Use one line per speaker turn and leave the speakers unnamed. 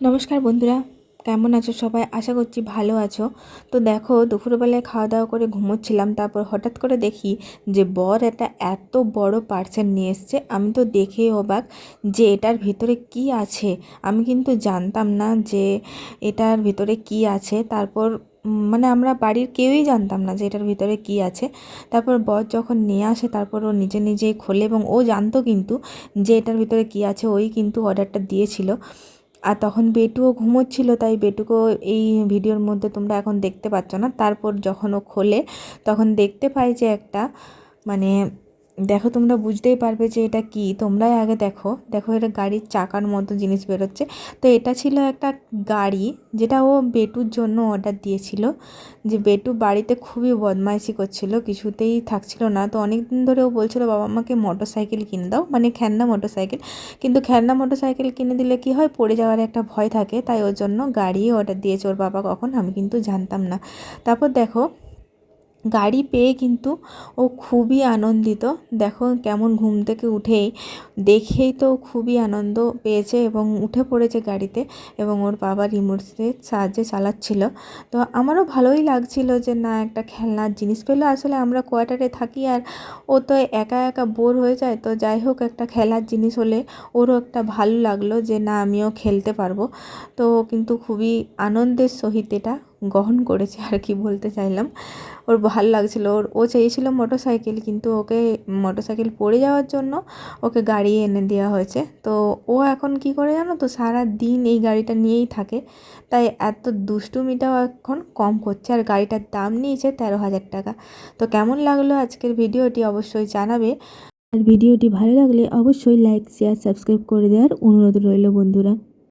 নমস্কার বন্ধুরা, কেমন আছো সবাই? আশা করছি ভালো আছো। তো দেখো, দুপুরবেলায় খাওয়া দাওয়া করে ঘুমোচ্ছিলাম, তারপর হঠাৎ করে দেখি যে বর একটা এত বড় পার্সেল নিয়ে এসছে। আমি তো দেখেই অবাক যে এটার ভিতরে কি আছে। আমি কিন্তু জানতাম না যে এটার ভিতরে কি আছে। তারপর মানে আমরা বাড়ির কেউই জানতাম না যে এটার ভিতরে কি আছে। তারপর বর যখন নিয়ে আসে, তারপর ও নিজে নিজেই খোলে এবং ও জানতো কিন্তু যে এটার ভিতরে কি আছে। ওই কিন্তু অর্ডারটা দিয়েছিল। আর তখন বেটুও ঘুমোচ্ছিল, তাই বেটুকেও এই ভিডিওর মধ্যে তোমরা এখন দেখতে পাচ্ছ না। তারপর যখন ও খোলে তখন দেখতে পাই যে একটা মানে দেখো, তোমরা বুঝতেই পারবে যে এটা কি। তোমরাই আগে দেখো দেখো, এটা গাড়ির চাকার মতো জিনিস বেরোচ্ছে। তো এটা ছিল একটা গাড়ি, যেটা ও বেটুর জন্য অর্ডার দিয়েছিল। যে বেটু বাড়িতে খুবই বদমাইশি করছিল, কিছুতেই থাকছিল না। তো অনেক দিন ধরে ও বলছিল বাবা আমাকে মোটর সাইকেল কিনে দাও, মানে খেলনা মোটর সাইকেল। কিন্তু খেলনা মোটর সাইকেল কিনে দিলে কি হয়, পড়ে যাওয়ার একটা ভয় থাকে, তাই ওর জন্য গাড়ি অর্ডার দিয়েছে ওর বাবা। কখন আমি কিন্তু জানতাম না। তারপর দেখো, গাড়ি পেয়ে কিন্তু ও খুবই আনন্দিত। দেখো কেমন ঘুম থেকে উঠেই দেখেই তো খুবই আনন্দ পেয়েছে এবং উঠে পড়েছে গাড়িতে, এবং ওর বাবা রিমোটের সাহায্যে চালাচ্ছিল। তো আমারও ভালোই লাগছিল যে না, একটা খেলনার জিনিস পেলো। আসলে আমরা কোয়ার্টারে থাকি আর ও তো একা একা বোর হয়ে যায়। তো যাই হোক, একটা খেলার জিনিস হলে ওরও একটা ভালো লাগলো যে না, আমিও খেলতে পারবো। তো কিন্তু খুবই আনন্দের সহিত এটা গ্রহণ করেছে আর কি বলতে চাইলাম। ওর ভালো লাগছিল। ও চেয়েছিল মোটর সাইকেল, কিন্তু ওকে মোটর সাইকেল পড়ে যাওয়ার জন্য ওকে গাড়ি এনে দেওয়া হয়েছে। তো ও এখন কি করে জানো তো, সারা দিন এই গাড়িটা নিয়েই থাকে। তাই এত দুষ্টুমিটাও এখন কম করছে। আর গাড়িটার দাম নিয়েছে 13,000 টাকা। তো কেমন লাগলো আজকের ভিডিওটি অবশ্যই জানাবে। আর ভিডিওটি ভালো লাগলে অবশ্যই লাইক শেয়ার সাবস্ক্রাইব করে দেওয়ার অনুরোধ রইল বন্ধুরা।